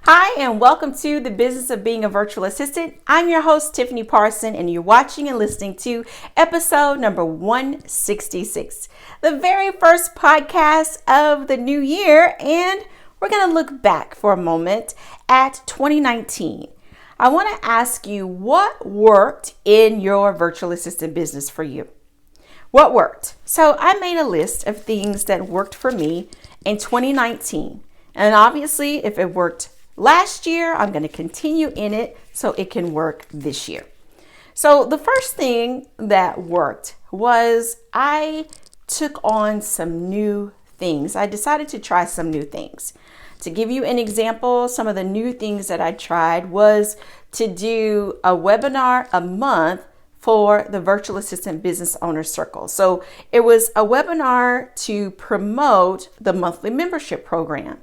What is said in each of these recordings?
Hi, and welcome to the Business of Being a Virtual Assistant. I'm your host, Tiffany Parson, and you're watching and listening to episode number 166, the very first podcast of the new year. And we're going to look back for a moment at 2019. I want to ask you, what worked in your virtual assistant business for you? What worked? So I made a list of things that worked for me in 2019. And obviously, if it worked last year, I'm going to continue in it so it can work this year. So the first thing that worked was I took on some new things. I decided to try some new things. To give you an example, some of the new things that I tried was to do a webinar a month for the Virtual Assistant Business Owner Circle. So it was a webinar to promote the monthly membership program.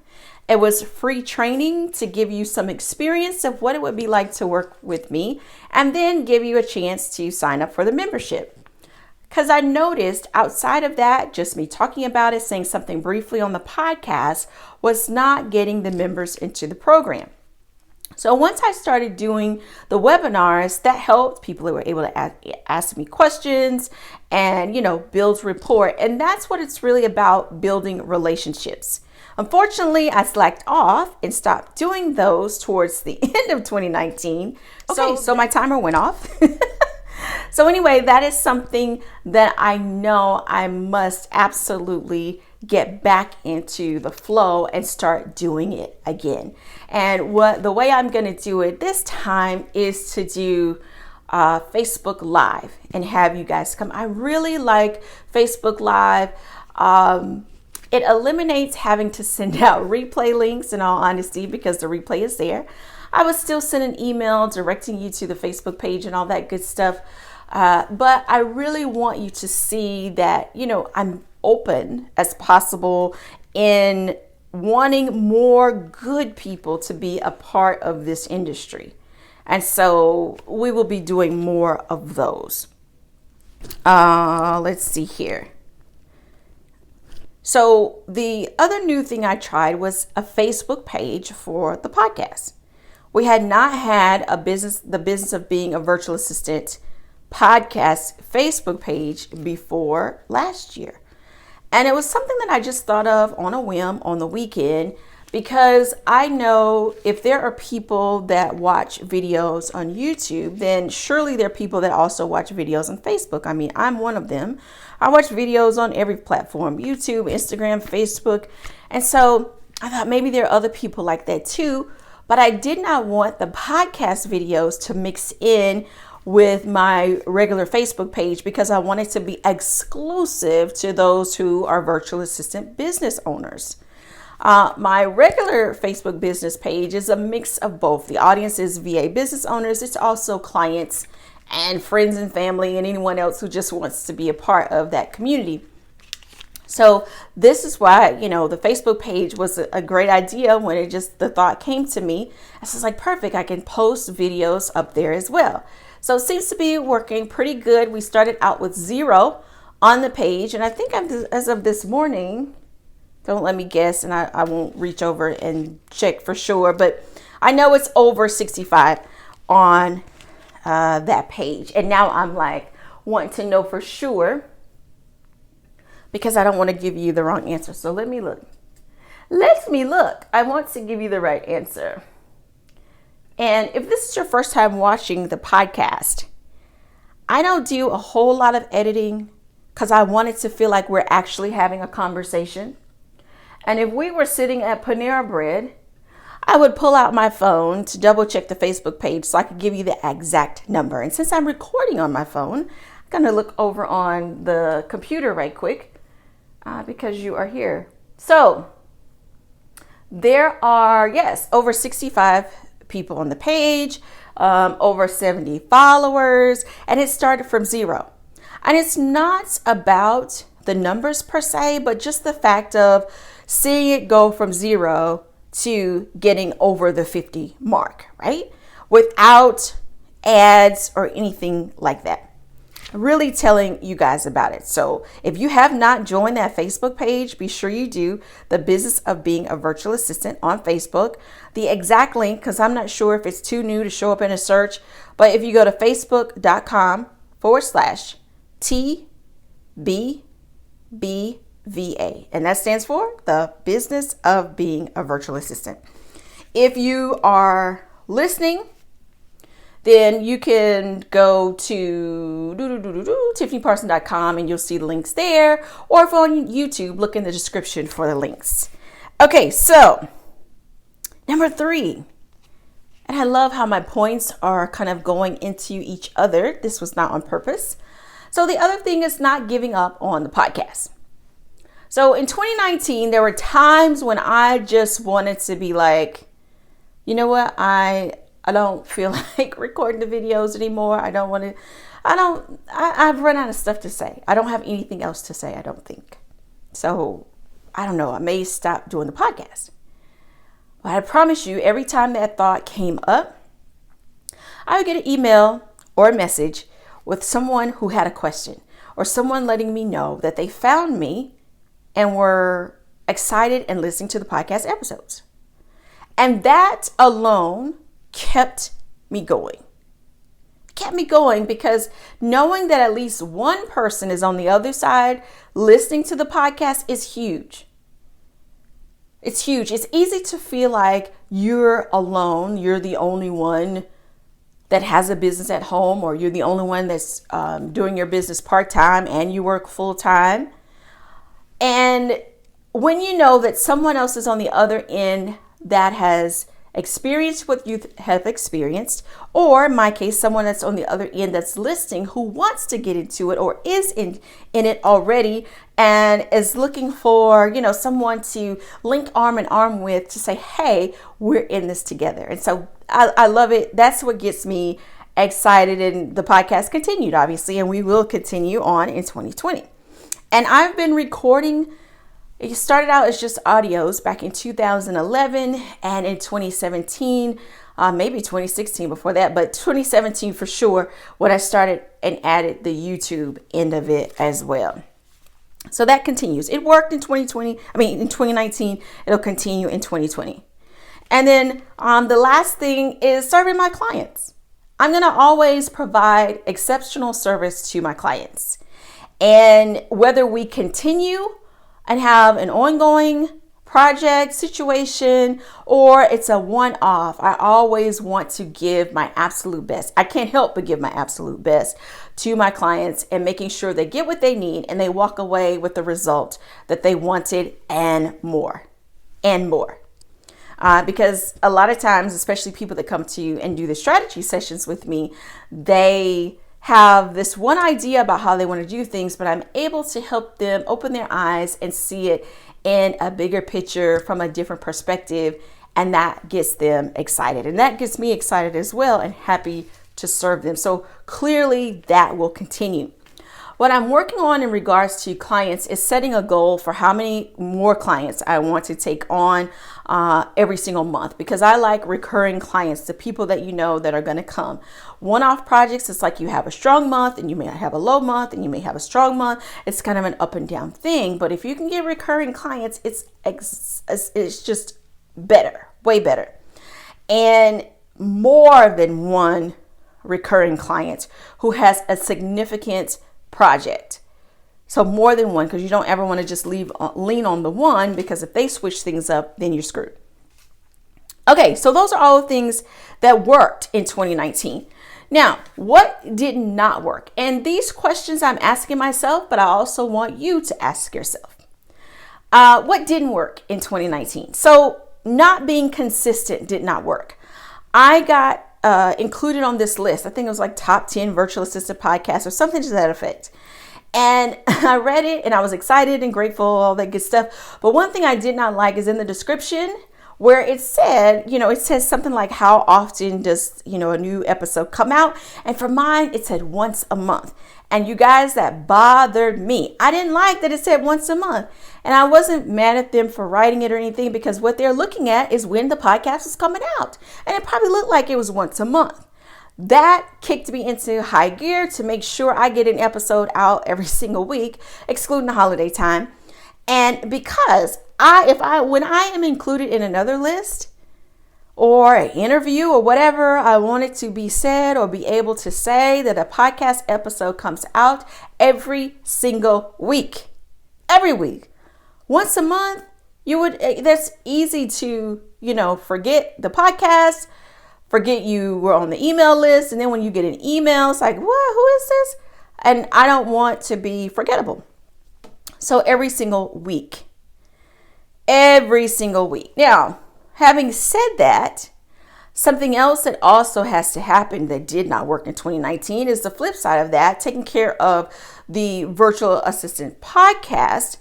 It was free training to give you some experience of what it would be like to work with me, and then give you a chance to sign up for the membership. Because I noticed outside of that, just me talking about it, saying something briefly on the podcast was not getting the members into the program. So once I started doing the webinars, that helped. People who were able to ask me questions and, build rapport. And that's what it's really about, building relationships. Unfortunately, I slacked off and stopped doing those towards the end of 2019. So my timer went off. So anyway, that is something that I know I must absolutely get back into the flow and start doing it again. And the way I'm going to do it this time is to do Facebook Live and have you guys come. I really like Facebook Live. It eliminates having to send out replay links, in all honesty, because the replay is there. I would still send an email directing you to the Facebook page and all that good stuff. But I really want you to see that, I'm open as possible in wanting more good people to be a part of this industry. And so we will be doing more of those. Let's see here. So the other new thing I tried was a Facebook page for the podcast. We had not had the business of being a virtual assistant podcast Facebook page before last year. And it was something that I just thought of on a whim on the weekend, because I know if there are people that watch videos on YouTube, then surely there are people that also watch videos on Facebook. I mean, I'm one of them. I watch videos on every platform, YouTube, Instagram, Facebook. And so I thought maybe there are other people like that too, but I did not want the podcast videos to mix in with my regular Facebook page, because I wanted to be exclusive to those who are virtual assistant business owners. My regular Facebook business page is a mix of both. The audience is VA business owners. It's also clients and friends and family and anyone else who just wants to be a part of that community. So this is why, the Facebook page was a great idea when the thought came to me. I was like, perfect, I can post videos up there as well. So it seems to be working pretty good. We started out with 0 on the page. And I think as of this morning, don't let me guess, and I won't reach over and check for sure, but I know it's over 65 on that page. And now I'm like wanting to know for sure, because I don't want to give you the wrong answer. So let me look. I want to give you the right answer. And if this is your first time watching the podcast, I don't do a whole lot of editing because I want it to feel like we're actually having a conversation. And if we were sitting at Panera Bread, I would pull out my phone to double check the Facebook page so I could give you the exact number. And since I'm recording on my phone, I'm going to look over on the computer right quick because you are here. So there are, over 65 people on the page, over 70 followers, and it started from 0. And it's not about the numbers per se, but just the fact of seeing it go from 0 to getting over the 50 mark, right? Without ads or anything like that. really telling you guys about it. So if you have not joined that Facebook page, be sure you do. The Business of Being a Virtual Assistant on Facebook. The exact link, because I'm not sure if it's too new to show up in a search, but if you go to facebook.com/TBBVA, and that stands for the Business of Being a Virtual Assistant. If you are listening, then you can go to tiffanyparson.com and you'll see the links there. Or if on YouTube, look in the description for the links. Okay, so number 3. And I love how my points are kind of going into each other. This was not on purpose. So the other thing is not giving up on the podcast. So in 2019, there were times when I just wanted to be like, you know what, I don't feel like recording the videos anymore. I've run out of stuff to say. I don't have anything else to say, I don't think. So I don't know, I may stop doing the podcast. But I promise you, every time that thought came up, I would get an email or a message with someone who had a question or someone letting me know that they found me and were excited and listening to the podcast episodes. And that alone kept me going. Kept me going because knowing that at least one person is on the other side listening to the podcast is huge. It's huge. It's easy to feel like you're alone. You're the only one that has a business at home, or you're the only one that's doing your business part-time and you work full-time. And when you know that someone else is on the other end that has experienced what you have experienced, or in my case, someone that's on the other end that's listening who wants to get into it or is in it already and is looking for, someone to link arm in arm with to say, hey, we're in this together. And so I love it. That's what gets me excited. And the podcast continued, obviously, and we will continue on in 2020. And I've been recording. It started out as just audios back in 2011 and in 2017, maybe 2016 before that, but 2017 for sure, when I started and added the YouTube end of it as well. So that continues. It worked in 2019, it'll continue in 2020. And then the last thing is serving my clients. I'm going to always provide exceptional service to my clients. And whether we continue and have an ongoing project situation or it's a one-off, I always want to give my absolute best. I can't help but give my absolute best to my clients and making sure they get what they need and they walk away with the result that they wanted and more. Because a lot of times, especially people that come to you and do the strategy sessions with me, they have this one idea about how they want to do things, but I'm able to help them open their eyes and see it in a bigger picture from a different perspective. And that gets them excited. And that gets me excited as well and happy to serve them. So clearly that will continue. What I'm working on in regards to clients is setting a goal for how many more clients I want to take on every single month, because I like recurring clients, the people that you know that are going to come. One-off projects, it's like you have a strong month and you may have a low month and you may have a strong month. It's kind of an up and down thing. But if you can get recurring clients, it's just better, way better. And more than one recurring client who has a significant project. So more than one, because you don't ever want to just lean on the one, because if they switch things up, then you're screwed. Okay, so those are all the things that worked in 2019. Now, what did not work? And these questions I'm asking myself, but I also want you to ask yourself. What didn't work in 2019? So not being consistent did not work. I got included on this list. I think it was like top 10 virtual assistant podcasts or something to that effect. And I read it and I was excited and grateful, all that good stuff. But one thing I did not like is in the description where it said, it says something like, how often does, a new episode come out? And for mine, it said once a month. And you guys, that bothered me. I didn't like that it said once a month. And I wasn't mad at them for writing it or anything, because what they're looking at is when the podcast is coming out. And it probably looked like it was once a month. That kicked me into high gear to make sure I get an episode out every single week, excluding the holiday time. And because when I am included in another list or an interview or whatever I want it to be said or be able to say, that a podcast episode comes out every single week, every week, once a month, that's easy to, forget the podcast, forget you were on the email list. And then when you get an email, it's like, what, who is this? And I don't want to be forgettable. So every single week. Now, having said that, something else that also has to happen that did not work in 2019 is the flip side of that, taking care of the virtual assistant podcast.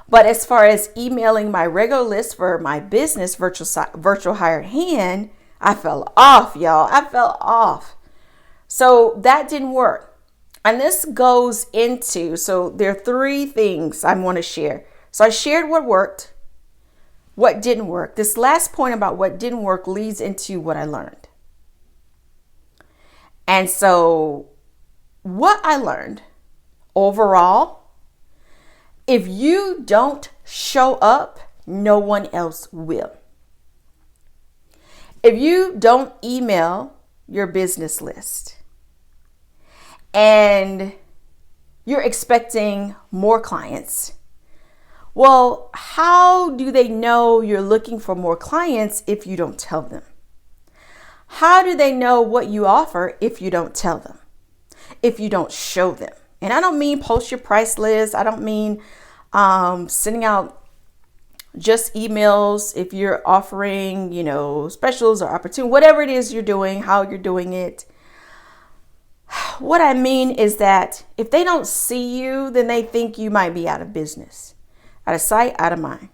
But as far as emailing my regular list for my business, virtual hired hand, I fell off, y'all. I fell off. So that didn't work. And this goes into, so there are 3 things I want to share. So I shared what worked, what didn't work. This last point about what didn't work leads into what I learned. And so what I learned overall, if you don't show up, no one else will. If you don't email your business list, and you're expecting more clients, well, how do they know you're looking for more clients if you don't tell them? How do they know what you offer if you don't tell them, if you don't show them? And I don't mean post your price list. I don't mean sending out just emails if you're offering, specials or opportunity, whatever it is you're doing, how you're doing it. What I mean is that if they don't see you, then they think you might be out of business, out of sight, out of mind.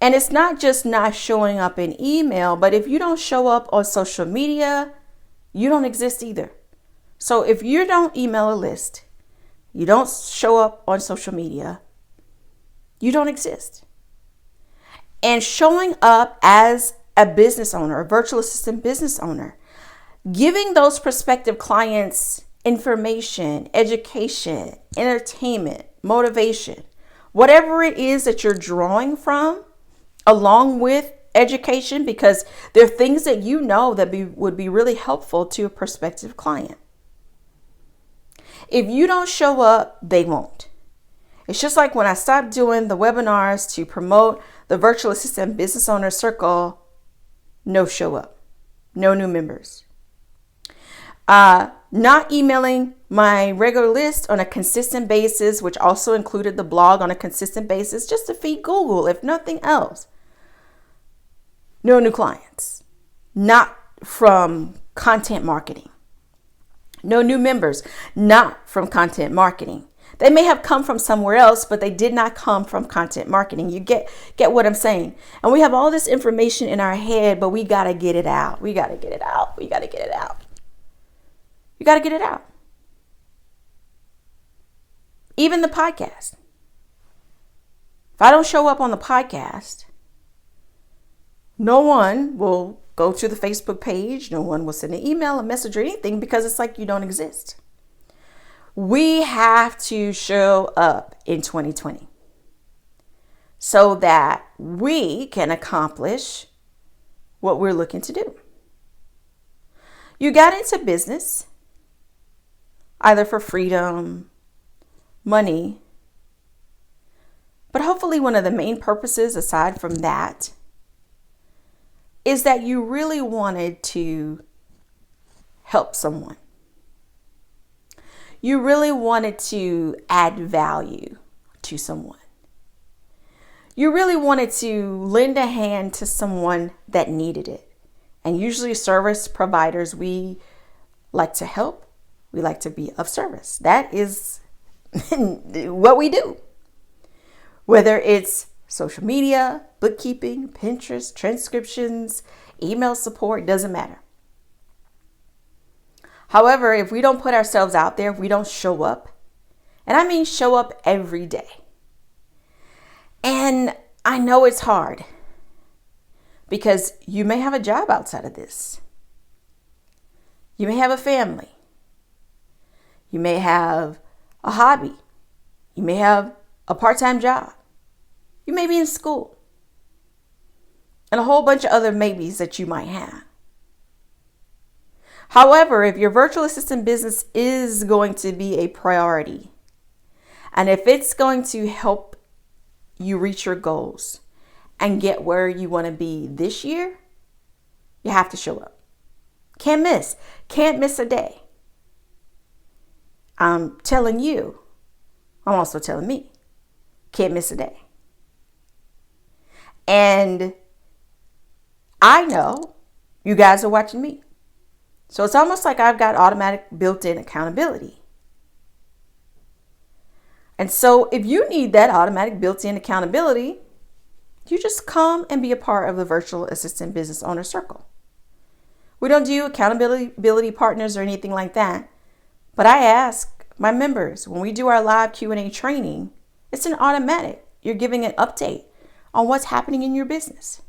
And it's not just not showing up in email, but if you don't show up on social media, you don't exist either. So if you don't email a list, you don't show up on social media, you don't exist. And showing up as a business owner, a virtual assistant business owner, giving those prospective clients information, education, entertainment, motivation, whatever it is that you're drawing from, along with education, because there are things that would be really helpful to a prospective client. If you don't show up, they won't. It's just like when I stopped doing the webinars to promote the virtual assistant business owner circle, no show up, no new members. Not emailing my regular list on a consistent basis, which also included the blog on a consistent basis, just to feed Google, if nothing else. No new clients, not from content marketing. No new members, not from content marketing. They may have come from somewhere else, but they did not come from content marketing. You get what I'm saying? And we have all this information in our head, but we got to get it out. We got to get it out. We got to get it out. You got to get it out. Even the podcast. If I don't show up on the podcast, no one will go to the Facebook page. No one will send an email, a message, or anything, because it's like you don't exist. We have to show up in 2020 so that we can accomplish what we're looking to do. You got into business either for freedom, money, but hopefully one of the main purposes aside from that is that you really wanted to help someone. You really wanted to add value to someone. You really wanted to lend a hand to someone that needed it. And usually service providers, we like to help. We like to be of service. That is what we do. Whether it's social media, bookkeeping, Pinterest, transcriptions, email support, doesn't matter. However, if we don't put ourselves out there, if we don't show up, and I mean show up every day. And I know it's hard because you may have a job outside of this. You may have a family. You may have a hobby. You may have a part-time job. You may be in school. And a whole bunch of other maybes that you might have. However, if your virtual assistant business is going to be a priority, and if it's going to help you reach your goals and get where you want to be this year, you have to show up. Can't miss a day. I'm telling you, I'm also telling me, can't miss a day. And I know you guys are watching me. So it's almost like I've got automatic built-in accountability. And so if you need that automatic built-in accountability, you just come and be a part of the Virtual Assistant Business Owner Circle. We don't do accountability partners or anything like that. But I ask my members, when we do our live Q&A training, it's an automatic. You're giving an update on what's happening in your business.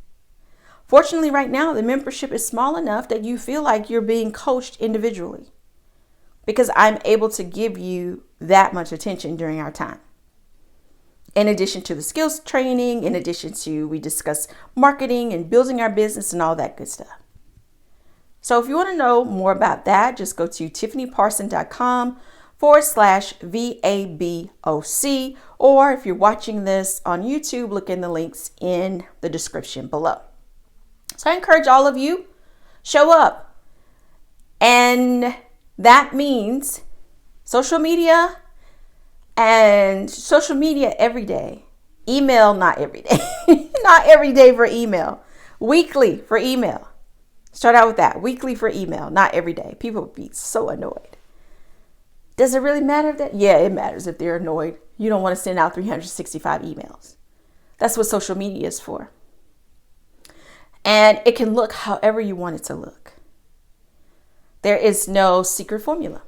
Fortunately, right now, the membership is small enough that you feel like you're being coached individually because I'm able to give you that much attention during our time. In addition to the skills training, in addition to we discuss marketing and building our business and all that good stuff. So if you want to know more about that, just go to tiffanyparson.com/VABOC, or if you're watching this on YouTube, look in the links in the description below. So I encourage all of you, show up. And that means social media every day. Email, not every day. Not every day for email. Weekly for email. Start out with that. Weekly for email, not every day. People would be so annoyed. Does it really matter that? Yeah, it matters if they're annoyed. You don't want to send out 365 emails. That's what social media is for. And it can look however you want it to look. There is no secret formula.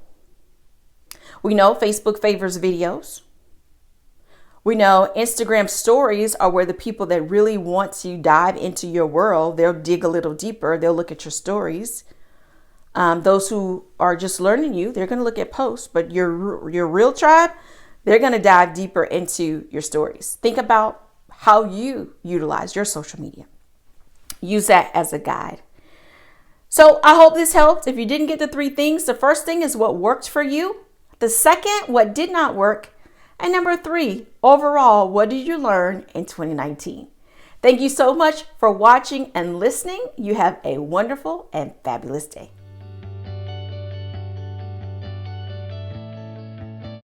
We know Facebook favors videos. We know Instagram stories are where the people that really want to dive into your world, they'll dig a little deeper. They'll look at your stories. Those who are just learning you, they're going to look at posts. But your real tribe, they're going to dive deeper into your stories. Think about how you utilize your social media. Use that as a guide. So I hope this helped. If you didn't get the 3 things, the first thing is what worked for you. The second, what did not work. And number 3, overall, what did you learn in 2019? Thank you so much for watching and listening. You have a wonderful and fabulous day.